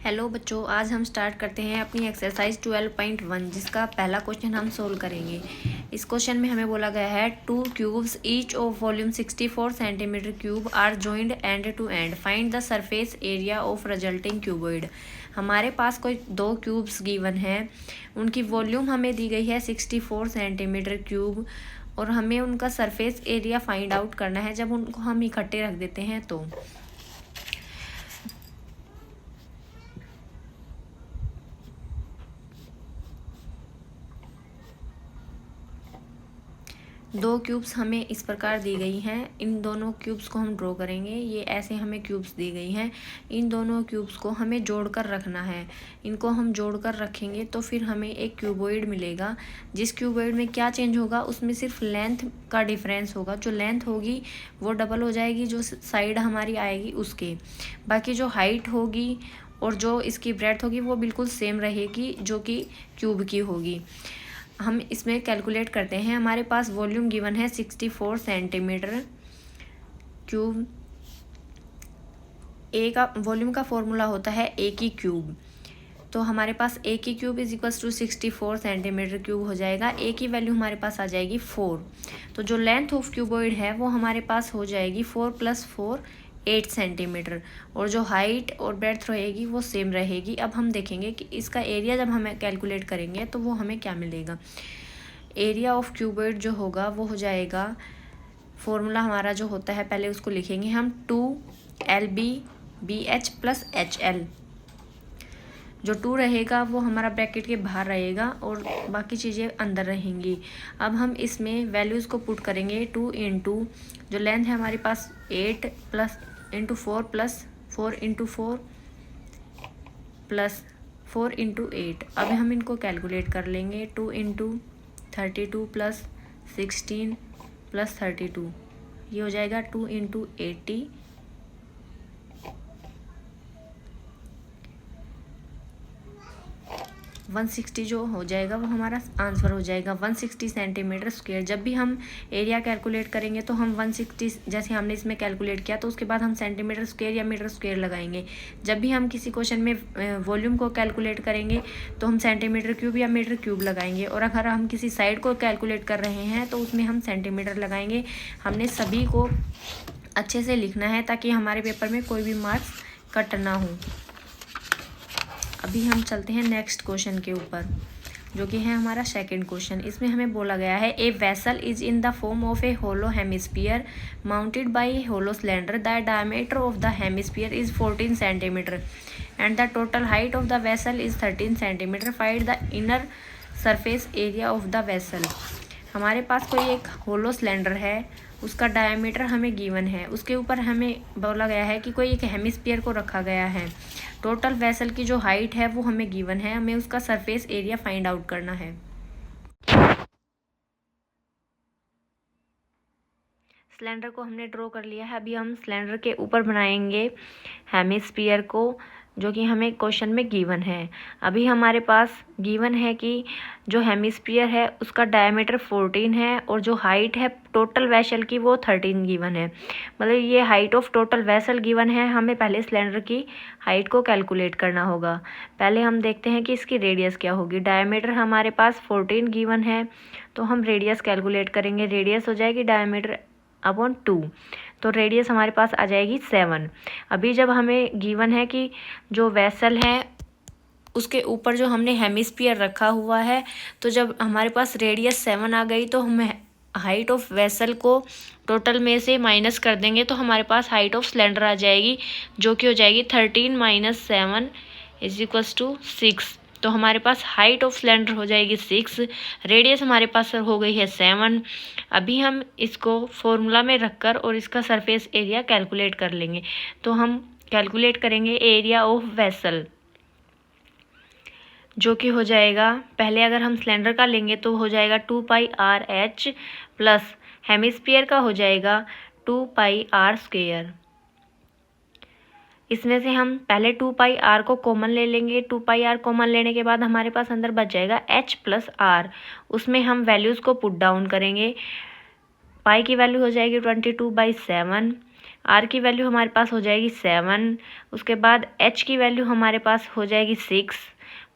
Hello बच्चों, आज हम स्टार्ट करते हैं अपनी एक्सरसाइज 12.1 जिसका पहला क्वेश्चन हम सोल्व करेंगे। इस क्वेश्चन में हमें बोला गया है two cubes each of volume 64 centimetre cube are joined end to end, find the surface area of resulting cuboid. हमारे पास कोई दो क्यूब्स गिवन हैं, उनकी वॉल्यूम हमें दी गई है 64 सेंटीमीटर क्यूब और हमें उनका सरफेस एरिया फाइंड आउट करना है जब उनको हम इकट्ठे रख देते हैं तो। दो क्यूब्स हमें इस प्रकार दी गई हैं, इन दोनों क्यूब्स को हम ड्रॉ करेंगे। ये ऐसे हमें क्यूब्स दी गई हैं, इन दोनों क्यूब्स को हमें जोड़कर रखना है। इनको हम जोड़कर रखेंगे तो फिर हमें एक क्यूबॉइड मिलेगा। जिस क्यूबॉइड में क्या चेंज होगा, उसमें सिर्फ लेंथ का डिफरेंस होगा। जो लेंथ होगी वो डबल हो जाएगी जो साइड हमारी आएगी उसके। बाकी जो हाइट होगी और जो इसकी ब्रेड्थ होगी वो बिल्कुल सेम रहेगी जो कि क्यूब की होगी। हम इसमें कैलकुलेट करते हैं। हमारे पास वॉल्यूम गिवन है 64 सेंटीमीटर क्यूब। ए का वॉल्यूम का फॉर्मूला होता है ए की क्यूब। तो हमारे पास ए की cube is equals to 64 centimetre cube हो जाएगा। ए की वैल्यू हमारे पास आ जाएगी 4। तो जो लेंथ ऑफ क्यूबॉइड है वो हमारे पास हो जाएगी 4 + 4 8 सेंटीमीटर, और जो हाइट और ब्रेड्थ रहेगी वो सेम रहेगी। अब हम देखेंगे कि इसका एरिया जब हमें कैलकुलेट करेंगे तो वो हमें क्या मिलेगा। एरिया ऑफ क्यूबॉइड जो होगा वो हो जाएगा, फॉर्मूला हमारा जो होता है पहले उसको लिखेंगे हम, 2LB/BH + HL। जो 2 रहेगा वो हमारा ब्रैकेट के बाहर रहेगा और बाकी चीज़ें अंदर रहेंगी। अब हम इसमें वैल्यूज़ को पुट करेंगे। 2 × जो लेंथ है हमारे पास 8 + 4 + 4 × 4 + 4 × 8। अब हम इनको कैलकुलेट कर लेंगे। 2 × 32 + 16 + 32, ये हो जाएगा 2 × 80 160 जो हो जाएगा वो हमारा आंसर हो जाएगा 160 सेंटीमीटर स्क्वायर। जब भी हम एरिया कैलकुलेट करेंगे तो हम 160 जैसे हमने इसमें कैलकुलेट किया तो उसके बाद हम सेंटीमीटर स्क्वायर या मीटर स्क्वायर लगाएंगे। जब भी हम किसी क्वेश्चन में वॉल्यूम को कैलकुलेट करेंगे तो हम सेंटीमीटर क्यूब या मीटर क्यूब लगाएंगे, और अगर हम किसी साइड को कैलकुलेट कर रहे हैं तो उसमें हम सेंटीमीटर लगाएंगे। हमने सभी को अच्छे से लिखना है ताकि हमारे पेपर में कोई भी मार्क्स कट ना हो। अभी हम चलते हैं नेक्स्ट क्वेश्चन के ऊपर, जो कि है हमारा सेकंड क्वेश्चन। इसमें हमें बोला गया है a vessel is in the form of a hollow hemisphere mounted by a hollow cylinder. The diameter of the hemisphere is 14 centimetre and the total height of the vessel is 13 centimetre. Find the inner surface area of the vessel. हमारे पास कोई एक hollow cylinder है, उसका diameter हमें given है, उसके ऊपर हमें बोला गया है कि कोई एक हेमिस्फीयर को रखा गया है। टोटल वेसल की जो हाइट है वो हमें गिवन है, हमें उसका सरफेस एरिया फाइंड आउट करना है। सिलेंडर को हमने ड्रॉ कर लिया है। अभी हम सिलेंडर के ऊपर बनाएंगे हेमिस्फीयर को, जो कि हमें क्वेश्चन में गिवन है। अभी हमारे पास गिवन है कि जो हेमिस्फीयर है उसका डायमीटर 14 है और जो हाइट है टोटल वेसल की वो 13 गिवन है। मतलब ये height of total vessel given है। हमें पहले सिलेंडर की हाइट को कैलकुलेट करना होगा। पहले हम देखते हैं कि इसकी रेडियस क्या होगी। डायमीटर हमारे पास 14 गिवन है तो हम रेडियस कैलकुलेट करेंगे। रेडियस हो जाएगी डायमीटर अपॉन 2, तो रेडियस हमारे पास आ जाएगी 7। अभी जब हमें गिवन है कि जो वेसल है उसके ऊपर जो हमने हेमिस्फीयर रखा हुआ है, तो जब हमारे पास रेडियस 7 आ गई तो हम हाइट ऑफ वेसल को टोटल में से माइनस कर देंगे तो हमारे पास हाइट ऑफ सिलेंडर आ जाएगी, जो कि हो जाएगी 13 - 7 = 6। तो हमारे पास हाइट ऑफ सिलेंडर हो जाएगी 6, रेडियस हमारे पास हो गई है 7। अभी हम इसको फॉर्मूला में रखकर और इसका सरफेस एरिया कैलकुलेट कर लेंगे। तो हम कैलकुलेट करेंगे एरिया ऑफ वेसल, जो कि हो जाएगा, पहले अगर हम सिलेंडर का लेंगे तो हो जाएगा 2πRH प्लस हेमिस्फीयर का हो जाएगा 2πr²। इसमें से हम पहले 2πr को कॉमन ले लेंगे। 2πr कॉमन लेने के बाद हमारे पास अंदर बच जाएगा h + r। उसमें हम वैल्यूज़ को पुट डाउन करेंगे। पाई की वैल्यू हो जाएगी 22/7। आर की वैल्यू हमारे पास हो जाएगी 7, उसके बाद एच की वैल्यू हमारे पास हो जाएगी 6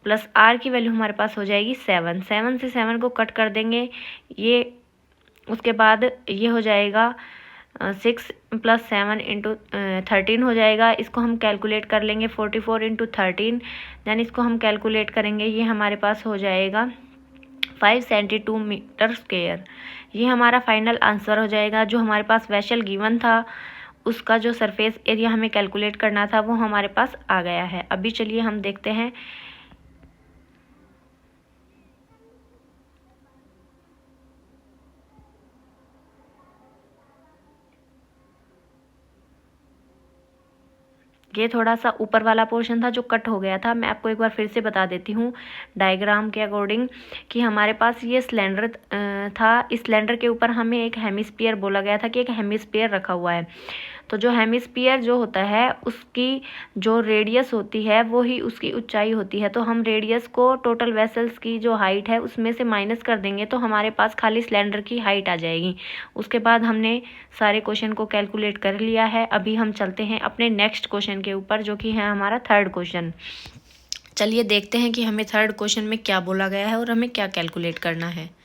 प्लस आर की वैल्यू हमारे पास हो जाएगी 7। 7 से 7 को कट कर देंगे, ये उसके बाद ये हो जाएगा 6 प्लस 7 इंटू 13 हो जाएगा। इसको हम कैलकुलेट कर लेंगे 44 इंटू 13, देन इसको हम कैलकुलेट करेंगे, ये हमारे पास हो जाएगा 572 मीटर स्क्वेयर। ये हमारा फाइनल आंसर हो जाएगा। जो हमारे पास वेसल गिवन था उसका जो सरफेस एरिया हमें कैलकुलेट करना था वो हमारे पास आ गया है। अभी चलिए हम देखते हैं ये थोड़ा सा ऊपर वाला पोर्शन था जो कट हो गया था। मैं आपको एक बार फिर से बता देती हूँ डायग्राम के अकॉर्डिंग कि हमारे पास ये सिलेंडर था। इस सिलेंडर के ऊपर हमें एक हेमिस्फीयर बोला गया था कि एक हेमिस्फीयर रखा हुआ है। तो जो हेमिस्फीयर जो होता है उसकी जो रेडियस होती है वो ही उसकी ऊंचाई होती है। तो हम रेडियस को टोटल वेसल्स की जो हाइट है उसमें से माइनस कर देंगे तो हमारे पास खाली सिलेंडर की हाइट आ जाएगी। उसके बाद हमने सारे क्वेश्चन को कैलकुलेट कर लिया है। अभी हम चलते हैं अपने नेक्स्ट क्वेश्चन के ऊपर जो कि है हमारा थर्ड क्वेश्चन। चलिए देखते हैं कि हमें थर्ड क्वेश्चन में क्या बोला गया है और हमें क्या कैलकुलेट करना है।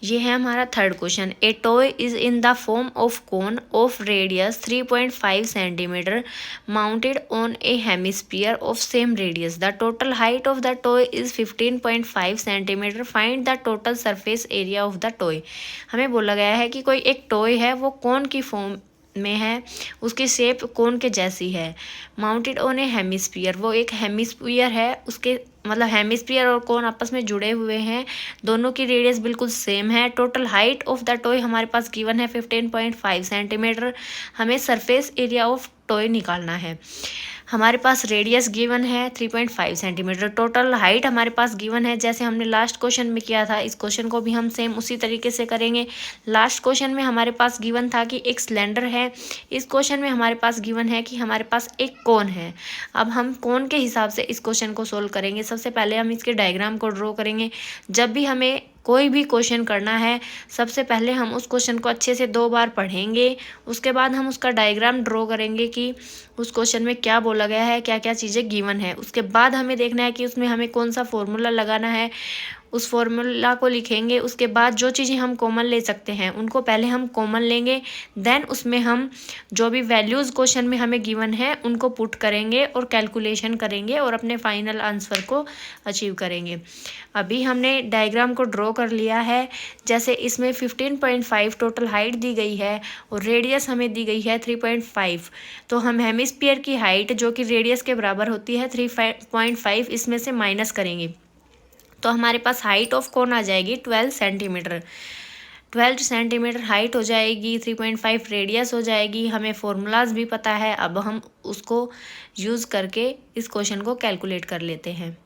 ये है हमारा third question. A toy is in the form of cone of radius 3.5 centimetre mounted on A hemisphere of same radius. The total height of the toy is 15.5 centimetre. Find the total surface area of the toy. हमें बोला गया है कि कोई एक toy है वो कोन की फॉर्म में है, उसकी शेप कोन के जैसी है, माउंटेड ऑन ए हेमिस्फीयर, वो एक हेमिस्फीयर है, उसके मतलब हेमिस्फीयर और कोन आपस में जुड़े हुए हैं, दोनों की रेडियस बिल्कुल सेम है। Total height of the toy हमारे पास गिवन है 15.5 सेंटीमीटर। हमें सरफेस एरिया ऑफ टॉय निकालना है। हमारे पास रेडियस गिवन है 3.5 सेंटीमीटर, टोटल हाइट हमारे पास गिवन है जैसे हमने लास्ट क्वेश्चन में किया था। इस क्वेश्चन को भी हम सेम उसी तरीके से करेंगे। लास्ट क्वेश्चन में हमारे पास गिवन था कि एक सिलेंडर है, इस क्वेश्चन में हमारे पास गिवन है कि हमारे पास एक कोन है। अब हम कोन के हिसाब से इस क्वेश्चन को सोल्व करेंगे। सबसे पहले हम इसके डायग्राम को ड्रॉ करेंगे। जब भी हमें कोई भी क्वेश्चन करना है सबसे पहले हम उस क्वेश्चन को अच्छे से 2 बार पढ़ेंगे, उसके बाद हम उसका डायग्राम ड्रॉ करेंगे कि उस क्वेश्चन में क्या बोला गया है, क्या क्या चीज़ें गिवन है। उसके बाद हमें देखना है कि उसमें हमें कौन सा फॉर्मूला लगाना है, उस फॉर्मूला को लिखेंगे। उसके बाद जो चीज़ें हम कॉमन ले सकते हैं उनको पहले हम कॉमन लेंगे, देन उसमें हम जो भी वैल्यूज़ क्वेश्चन में हमें गिवन है उनको पुट करेंगे और कैलकुलेशन करेंगे और अपने फाइनल आंसर को अचीव करेंगे। अभी हमने डायग्राम को ड्रॉ कर लिया है। जैसे इसमें 15.5 टोटल हाइट दी गई है और रेडियस हमें दी गई है 3.5, तो हम हेमिस्फीयर की हाइट जो कि रेडियस के बराबर होती है 3.5 इसमें से माइनस करेंगे तो हमारे पास हाइट ऑफ कोन आ जाएगी 12 सेंटीमीटर। 12 सेंटीमीटर हाइट हो जाएगी, 3.5 रेडियस हो जाएगी। हमें फॉर्मूलाज भी पता है, अब हम उसको यूज़ करके इस क्वेश्चन को कैलकुलेट कर लेते हैं।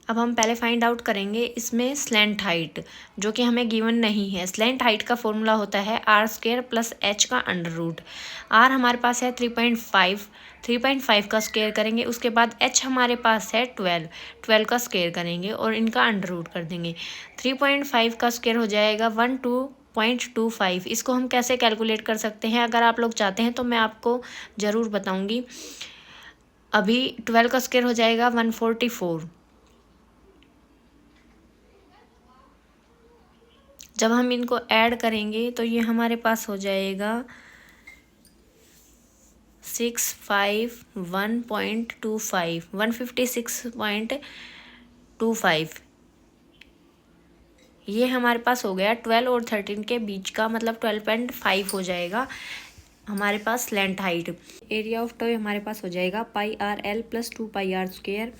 अब हम पहले फाइंड आउट करेंगे इसमें स्लैंट हाइट जो कि हमें गिवन नहीं है। स्लैंट हाइट का फॉर्मूला होता है r² प्लस h का अंडर रूट। r हमारे पास है 3.5 का स्क्वायर करेंगे, उसके बाद h हमारे पास है 12 का स्क्वायर करेंगे और इनका अंडर रूट कर देंगे। 3.5 का स्क्वायर हो जाएगा 12.25। इसको हम कैसे कैलकुलेट कर सकते हैं अगर आप लोग चाहते हैं तो मैं आपको ज़रूर बताऊँगी। अभी 12 का स्क्वायर हो जाएगा 144। जब हम इनको ऐड करेंगे तो ये हमारे पास हो जाएगा 156.25 ये हमारे पास हो गया 12 और 13 के बीच का, मतलब 12.5 हो जाएगा हमारे पास slant height. Area of toy हमारे पास हो जाएगा πr_l प्लस 2πr²।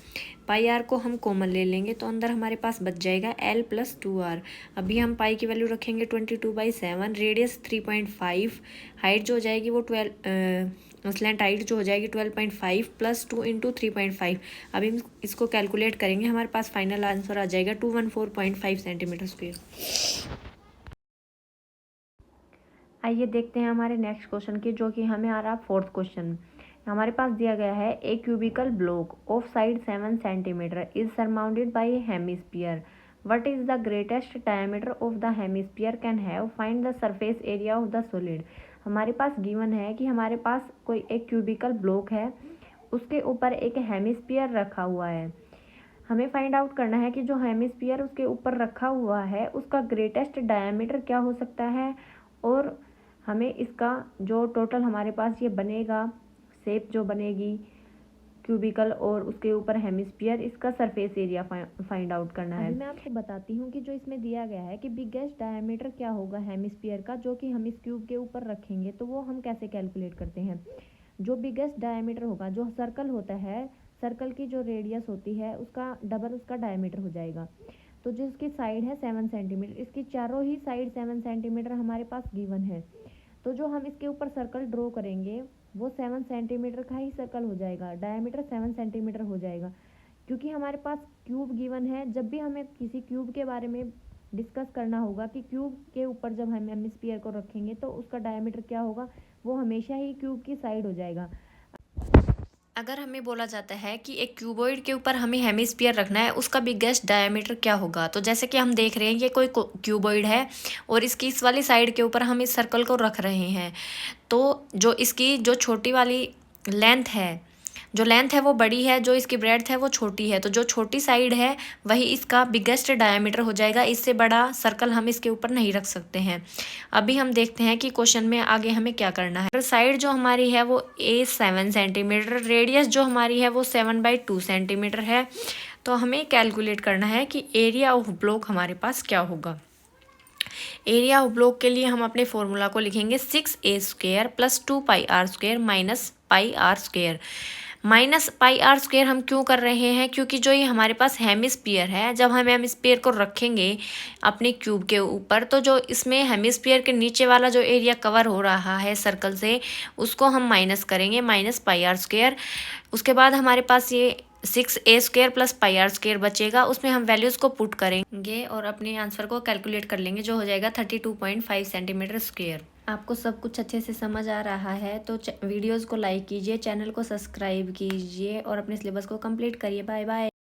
πr को हम कॉमन ले लेंगे तो अंदर हमारे पास बच जाएगा l प्लस 2r। अभी हम पाई की वैल्यू रखेंगे 22/7, रेडियस 3.5, हाइट जो हो जाएगी वो स्लैंट हाइट जो हो जाएगी 12.5 प्लस 2 इंटू 3.5। अभी हम इसको कैलकुलेट करेंगे, हमारे पास फाइनल आंसर आ जाएगा 214.5 सेंटीमीटर स्क्वायर। आइए देखते हैं हमारे नेक्स्ट क्वेश्चन की, जो कि हमें आ रहा 4th क्वेश्चन। हमारे पास दिया गया है a cubical block of side 7 centimetre is surmounted by a hemisphere. What is the greatest diameter of the hemisphere can have, find the surface area of the solid. हमारे पास गिवन है कि हमारे पास कोई एक क्यूबिकल ब्लॉक है, उसके ऊपर एक हेमिस्फीयर रखा हुआ है। हमें फाइंड आउट करना है कि जो हेमिस्फीयर उसके ऊपर रखा हुआ है उसका ग्रेटेस्ट डायमीटर क्या हो सकता है, और हमें इसका जो टोटल हमारे पास ये बनेगा शेप जो बनेगी क्यूबिकल और उसके ऊपर हेमिस्फीयर, इसका सरफेस एरिया फाइंड आउट करना है। मैं आपको बताती हूँ कि जो इसमें दिया गया है कि बिगेस्ट डायमीटर क्या होगा हेमिस्फीयर का, जो कि हम इस क्यूब के ऊपर रखेंगे, तो वो हम कैसे कैलकुलेट करते हैं। जो बिगेस्ट डायमीटर होगा, जो सर्कल होता है, सर्कल की जो रेडियस होती है उसका डबल उसका डायमीटर हो जाएगा। तो जो इसकी साइड है 7 सेंटीमीटर, इसकी चारों ही साइड 7 सेंटीमीटर हमारे पास गिवन है। तो जो हम इसके ऊपर सर्कल ड्रॉ करेंगे वो 7 सेंटीमीटर का ही सर्कल हो जाएगा, डायमीटर 7 सेंटीमीटर हो जाएगा। क्योंकि हमारे पास क्यूब गिवन है, जब भी हमें किसी क्यूब के बारे में डिस्कस करना होगा कि क्यूब के ऊपर जब हम हेमिस्फीयर को रखेंगे तो उसका डायमीटर क्या होगा, वो हमेशा ही क्यूब की साइड हो जाएगा। अगर हमें बोला जाता है कि एक क्यूबॉइड के ऊपर हमें हेमिस्फीयर रखना है, उसका बिगेस्ट डायमीटर क्या होगा, तो जैसे कि हम देख रहे हैं ये कोई क्यूबॉइड है और इसकी इस वाली साइड के ऊपर हम इस सर्कल को रख रहे हैं। तो जो इसकी जो छोटी वाली लेंथ है, जो लेंथ है वो बड़ी है, जो इसकी ब्रेड्थ है वो छोटी है, तो जो छोटी साइड है वही इसका बिगेस्ट डायमीटर हो जाएगा। इससे बड़ा सर्कल हम इसके ऊपर नहीं रख सकते हैं। अभी हम देखते हैं कि क्वेश्चन में आगे हमें क्या करना है। साइड जो हमारी है वो 7 सेंटीमीटर, रेडियस जो हमारी है वो 7/2 सेंटीमीटर है। तो हमें कैलकुलेट करना है कि एरिया ऑफ ब्लॉक हमारे पास क्या होगा। एरिया ऑफ ब्लॉक के लिए हम अपने फॉर्मूला को लिखेंगे 6a² + 2πr² minus πr²। Minus πr² हम क्यों कर रहे हैं, क्योंकि जो ये हमारे पास हेमिस्फीयर है, जब हम हेमिस्फीयर को रखेंगे अपने क्यूब के ऊपर, तो जो इसमें हेमिस्फीयर के नीचे वाला जो एरिया कवर हो रहा है सर्कल से, उसको हम माइनस करेंगे, माइनस πr²। उसके बाद हमारे पास ये 6a² + πr² बचेगा, उसमें हम वैल्यूज़ को पुट करेंगे और अपने आंसर को कैलकुलेट कर लेंगे, जो हो जाएगा 32.5 सेंटीमीटर स्क्वायर। आपको सब कुछ अच्छे से समझ आ रहा है तो वीडियोज़ को लाइक कीजिए, चैनल को सब्सक्राइब कीजिए और अपने सिलेबस को कंप्लीट करिए। Bye bye.